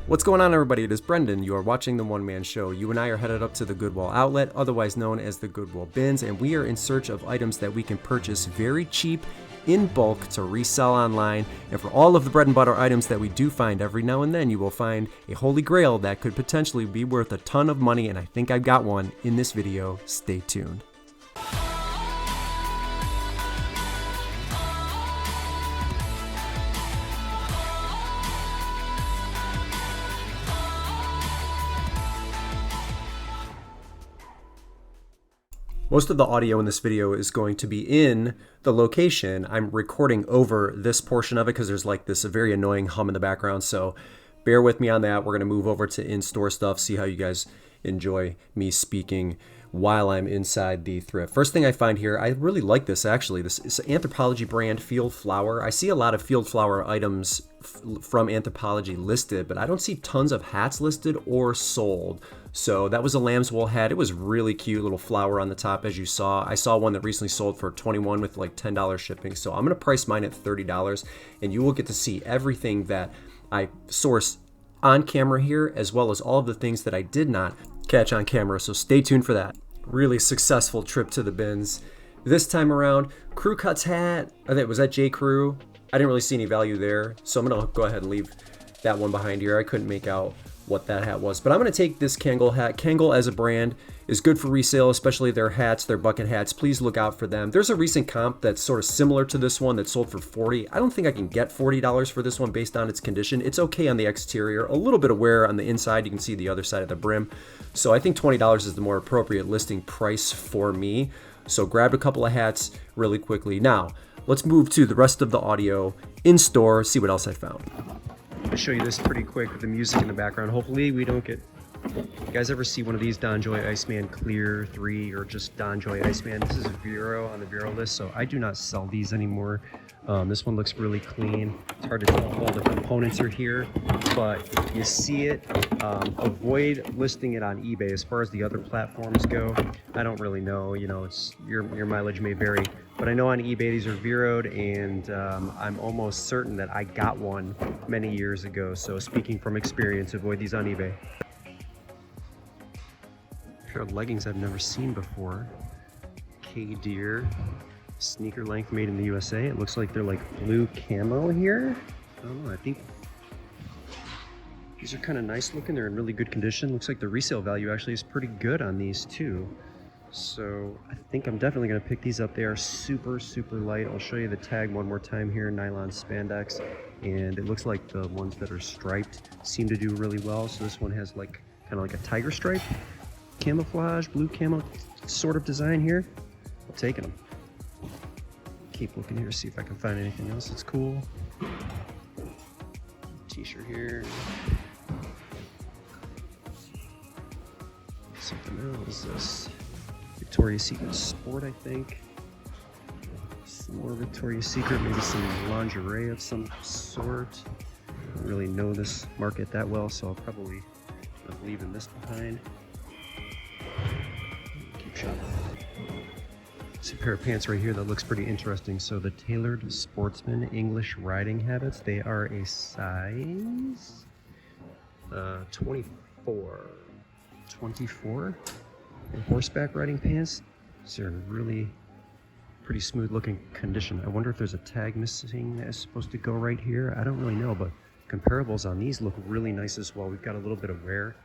What's going on, everybody? It is Brendan. You are watching the One Man Show. You and I are headed up to the Goodwill Outlet, otherwise known as the Goodwill Bins, and we are in search of items that we can purchase very cheap in bulk to resell online. And for all of the bread and butter items that we do find, every now and then you will find a holy grail that could potentially be worth a ton of money, and I think I've got one in this video. Stay tuned. Most of the audio in this video is going to be in the location. I'm recording over this portion of it because there's like this very annoying hum in the background, so bear with me on that. We're going to move over to in-store stuff, see how you guys enjoy me speaking while I'm inside the thrift. First thing I find here, I really like this actually. This is Anthropologie brand Field Flower. I see a lot of Field Flower items from Anthropologie listed, but I don't see tons of hats listed or sold. So that was a lamb's wool hat. It was really cute, little flower on the top, as you saw. I saw one that recently sold for $21 with like $10 shipping. So I'm gonna price mine at $30, and you will get to see everything that I source on camera here, as well as all of the things that I did not catch on camera. So stay tuned for that. Really successful trip to the bins. This time around, Crew Cuts hat. Was that J. Crew? I didn't really see any value there, so I'm gonna go ahead and leave that one behind here. I couldn't make out what that hat was, but I'm gonna take this Kangol hat. Kangol as a brand is good for resale, especially their hats, their bucket hats. Please look out for them. There's a recent comp that's sort of similar to this one that sold for $40. I don't think I can get $40 for this one based on its condition. It's okay on the exterior, a little bit of wear on the inside. You can see the other side of the brim. So I think $20 is the more appropriate listing price for me. So grabbed a couple of hats really quickly. Now, let's move to the rest of the audio in store, see what else I found. I'll show you this pretty quick with the music in the background. Hopefully we don't get... You guys ever see one of these Don Joy Iceman Clear 3 or just Don Joy Iceman? This is a Vero on the Vero list, so I do not sell these anymore. This one looks really clean. It's hard to tell if all the components are here, but you see it. Avoid listing it on eBay. As far as the other platforms go, I don't really know. You know, it's your mileage may vary, but I know on eBay these are Vero'd, and I'm almost certain that I got one many years ago. So speaking from experience, avoid these on eBay. A pair of leggings I've never seen before. K-Deer. Sneaker length, made in the USA. It looks like they're like blue camo here. I don't know, I think these are kind of nice looking. They're in really good condition. Looks like the resale value actually is pretty good on these too. So I think I'm definitely gonna pick these up. They are super, super light. I'll show you the tag one more time here, nylon spandex. And it looks like the ones that are striped seem to do really well. So this one has like kind of like a tiger stripe, camouflage, blue camo sort of design here. I'm taking them. Keep looking here, see if I can find anything else that's cool. T-shirt here. Something else. This Victoria's Secret Sport, I think. Some more Victoria's Secret, maybe some lingerie of some sort. I don't really know this market that well, so I'll probably end up leaving this behind. Keep shopping. See a pair of pants right here that looks pretty interesting. So the Tailored Sportsman English Riding Habits, they are a size 24. 24? And horseback riding pants. These are in really pretty smooth looking condition. I wonder if there's a tag missing that is supposed to go right here. I don't really know, but comparables on these look really nice as well. We've got a little bit of wear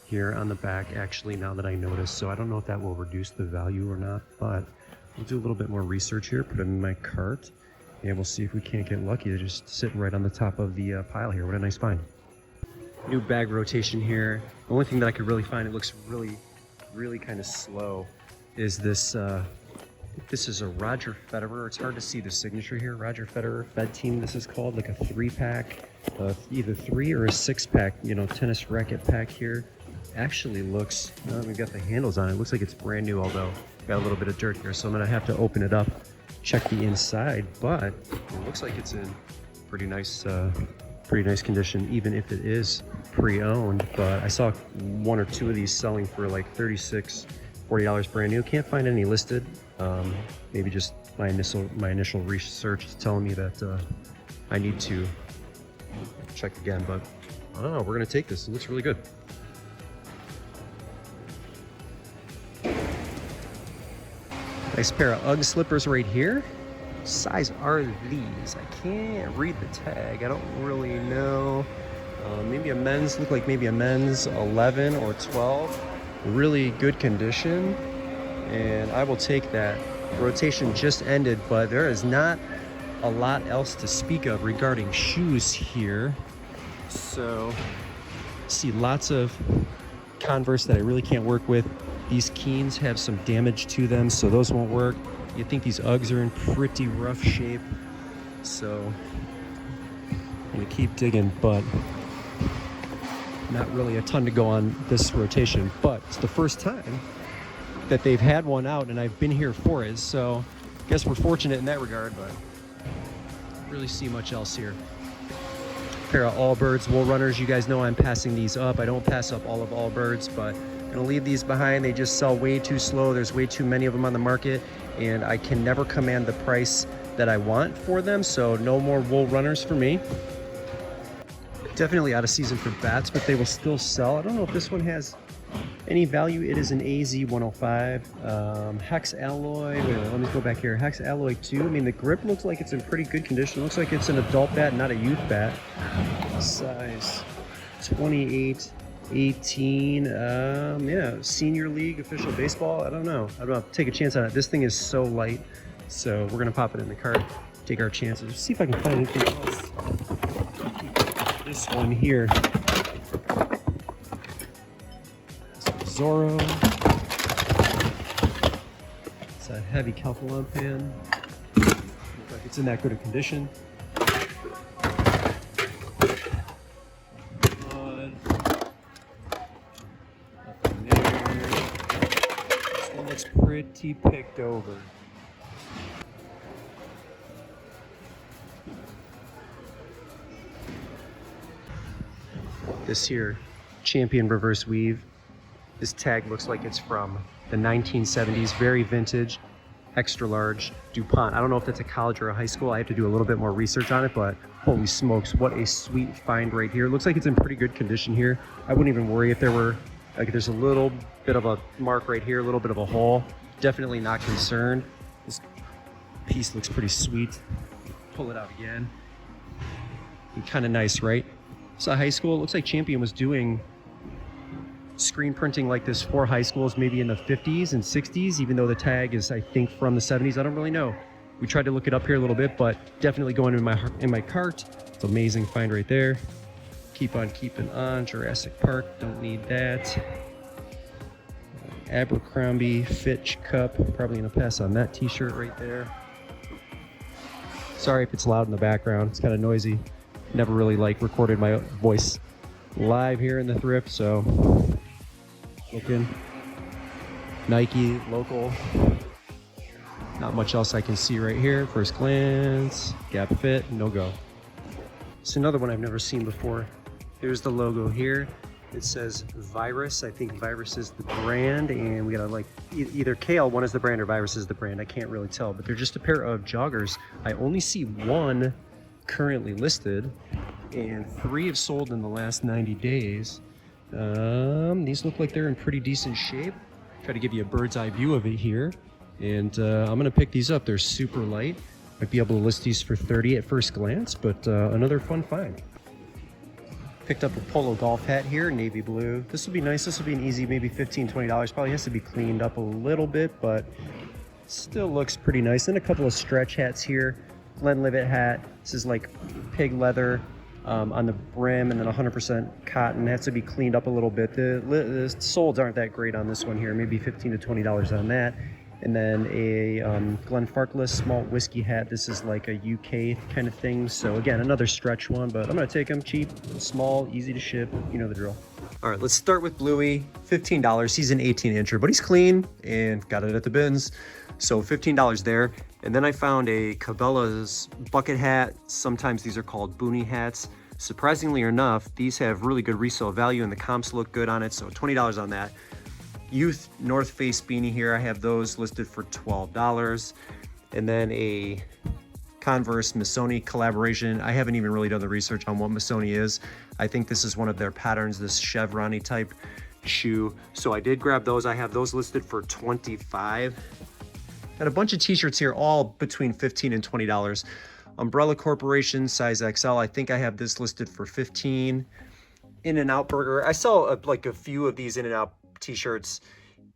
here on the back actually, now that I notice. So I don't know if that will reduce the value or not, but we'll do a little bit more research here, put it in my cart, and we'll see if we can't get lucky. They're just sitting right on the top of the pile here. What a nice find. New bag rotation here. The only thing that I could really find, it looks really, really kind of slow, is this, I think this is a Roger Federer. It's hard to see the signature here. Roger Federer Fed Team, this is called, like a 3-pack, either 3 or a 6-pack, you know, tennis racket pack here. Actually looks, we've got the handles on it. It looks like it's brand new, although got a little bit of dirt here, so I'm gonna have to open it up, check the inside, but it looks like it's in pretty nice condition, even if it is pre-owned. But I saw one or two of these selling for like $36, $40 brand new. Can't find any listed. Maybe just my initial research is telling me that I need to check again, but I don't know, we're gonna take this. It looks really good. Nice pair of UGG slippers right here. What size are these? I can't read the tag. I don't really know. Maybe a men's, look like maybe a men's 11 or 12. Really good condition. And I will take that. Rotation just ended, but there is not a lot else to speak of regarding shoes here. So, see lots of Converse that I really can't work with. These Keens have some damage to them, so those won't work. You think these Uggs are in pretty rough shape, so I'm gonna keep digging, but not really a ton to go on this rotation. But it's the first time that they've had one out, and I've been here for it, so I guess we're fortunate in that regard, but don't really see much else here. Pair of Allbirds Wool Runners. You guys know I'm passing these up. I don't pass up all of Allbirds, but I'm gonna leave these behind. They just sell way too slow. There's way too many of them on the market, and I can never command the price that I want for them, so no more Wool Runners for me. Definitely out of season for bats, but they will still sell. I don't know if this one has any value. It is an AZ105 Hex Alloy. Wait, let me go back here. Hex Alloy 2. I mean, the grip looks like it's in pretty good condition. It looks like it's an adult bat, not a youth bat. Size 28, 18. Yeah, senior league official baseball. I don't know. I'm gonna take a chance on it. This thing is so light, so we're gonna pop it in the cart, take our chances. Let's see if I can find anything else. This one here. Zorro. It's a heavy Calphalon pan. Looks like it's in that good a condition. Nothing there. This one looks pretty picked over. This here, Champion reverse weave. This tag looks like it's from the 1970s, very vintage, extra large DuPont. I don't know if that's a college or a high school. I have to do a little bit more research on it, but holy smokes, what a sweet find right here. Looks like it's in pretty good condition here. I wouldn't even worry if there were, like there's a little bit of a mark right here, a little bit of a hole. Definitely not concerned. This piece looks pretty sweet. Pull it out again. Kind of nice, right? So high school, it looks like Champion was doing screen printing like this for high schools maybe in the 50s and 60s, even though the tag is I think from the 70s. I don't really know. We tried to look it up here a little bit, but definitely going in my cart. It's an amazing find right there. Keep on keeping on. Jurassic Park, don't need that. Abercrombie Fitch Cup, probably gonna pass on that t-shirt right there. Sorry if it's loud in the background, it's kind of noisy. Never really recorded my voice live here in the thrift, so looking. Nike, local. Not much else I can see right here. First glance, Gap Fit, no go. It's another one I've never seen before. Here's the logo here. It says Virus. I think Virus is the brand, and we got either KL1 is the brand or Virus is the brand. I can't really tell, but they're just a pair of joggers. I only see one currently listed, and 3 have sold in the last 90 days. These look like they're in pretty decent shape. Try to give you a bird's eye view of it here, and I'm gonna pick these up. They're super light. Might be able to list these for 30 at first glance, but another fun find. Picked up a polo golf hat here, navy blue. This will be nice. This will be an easy maybe $15, $20. Probably has to be cleaned up a little bit, but still looks pretty nice. And a couple of stretch hats here. Glenlivet hat. This is like pig leather on the brim, and then 100% cotton. Has to be cleaned up a little bit. The soles aren't that great on this one here. Maybe $15 to $20 on that. And then a Glenfarclas malt whiskey hat. This is like a UK kind of thing. So again, another stretch one, but I'm gonna take them cheap, small, easy to ship. You know the drill. All right, let's start with Bluey. $15. He's an 18-incher, but he's clean and got it at the bins. So $15 there. And then I found a Cabela's bucket hat. Sometimes these are called boonie hats. Surprisingly enough, these have really good resale value and the comps look good on it. So $20 on that. Youth North Face beanie here. I have those listed for $12. And then a Converse Missoni collaboration. I haven't even really done the research on what Missoni is. I think this is one of their patterns, this chevron-y type shoe. So I did grab those. I have those listed for $25. Got a bunch of t-shirts here, all between $15 and $20. Umbrella Corporation, size XL. I think I have this listed for $15. In-N-Out Burger. I saw like a few of these In-N-Out t-shirts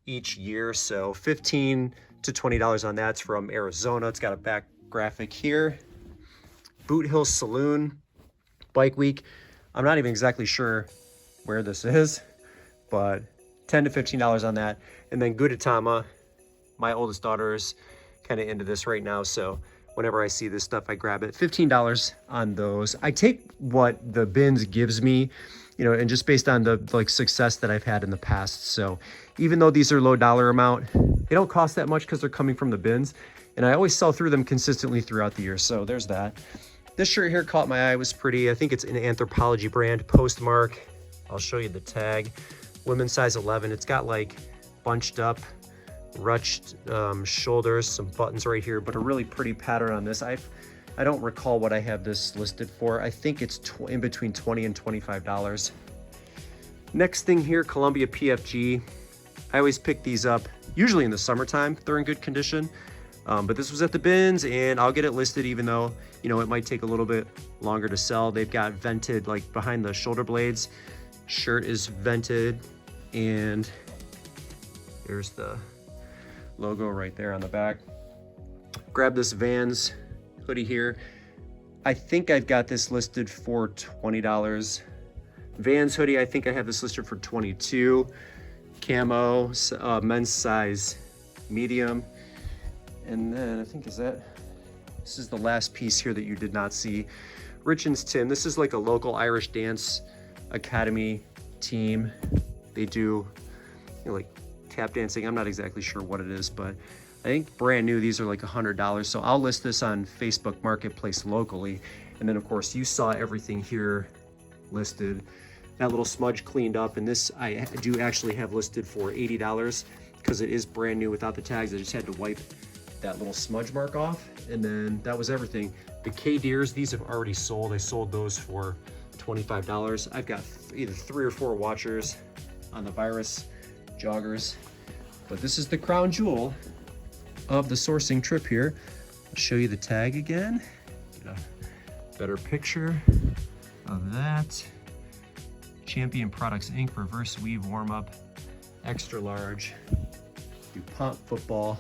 each year, so $15 to $20 on that. It's from Arizona. It's got a back graphic here. Boot Hill Saloon, Bike Week. I'm not even exactly sure where this is, but $10 to $15 on that. And then Gudetama, my oldest daughter is kind of into this right now, so whenever I see this stuff, I grab it. $15 on those. I take what the bins gives me, you know, and just based on the like success that I've had in the past. So even though these are low dollar amount, they don't cost that much because they're coming from the bins. And I always sell through them consistently throughout the year. So there's that. This shirt here caught my eye, was pretty. I think it's an Anthropologie brand, Postmark. I'll show you the tag. Women's size 11. It's got like bunched up, ruched shoulders, some buttons right here, but a really pretty pattern on this. I don't recall what I have this listed for. I think it's in between $20 and $25. Next thing here, Columbia PFG. I always pick these up, usually in the summertime. They're in good condition. But this was at the bins, and I'll get it listed even though, you know, it might take a little bit longer to sell. They've got vented, like behind the shoulder blades. Shirt is vented, and there's the logo right there on the back. Grab this Vans hoodie here. I think I've got this listed for $20. Vans hoodie, I think I have this listed for $22. Camo, men's size medium. And then I think this is the last piece here that you did not see. Richens Tim, this is like a local Irish dance academy team. They do, you know, like tap dancing. I'm not exactly sure what it is, but I think brand new, these are like $100. So I'll list this on Facebook Marketplace locally. And then of course you saw everything here listed. That little smudge cleaned up, and this I do actually have listed for $80 because it is brand new without the tags. I just had to wipe that little smudge mark off, and then that was everything. The K-Deers, these have already sold. I sold those for $25. I've got either 3 or 4 watchers on the Virus joggers, but this is the crown jewel of the sourcing trip here. I'll show you the tag again. Get a better picture of that. Champion Products Inc. Reverse Weave Warm-Up, extra large, DuPont football.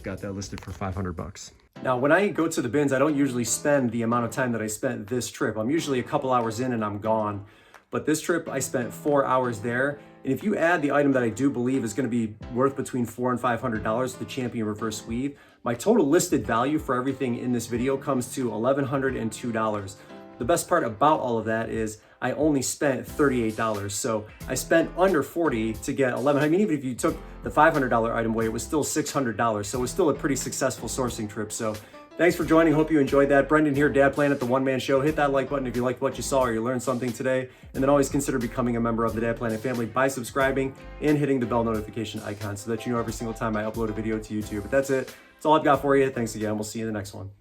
Got that listed for $500. Now, when I go to the bins, I don't usually spend the amount of time that I spent this trip. I'm usually a couple hours in and I'm gone. But this trip, I spent 4 hours there. And if you add the item that I do believe is gonna be worth between $400 and $500, the Champion Reverse Weave, my total listed value for everything in this video comes to $1,102. The best part about all of that is I only spent $38. So I spent under $40 to get $1,100. I mean, even if you took the $500 item away, it was still $600. So it was still a pretty successful sourcing trip. So thanks for joining. Hope you enjoyed that. Brendan here, Dad Planet, the One Man Show. Hit that like button if you liked what you saw or you learned something today. And then always consider becoming a member of the Dad Planet family by subscribing and hitting the bell notification icon so that you know every single time I upload a video to YouTube. But that's it. That's all I've got for you. Thanks again. We'll see you in the next one.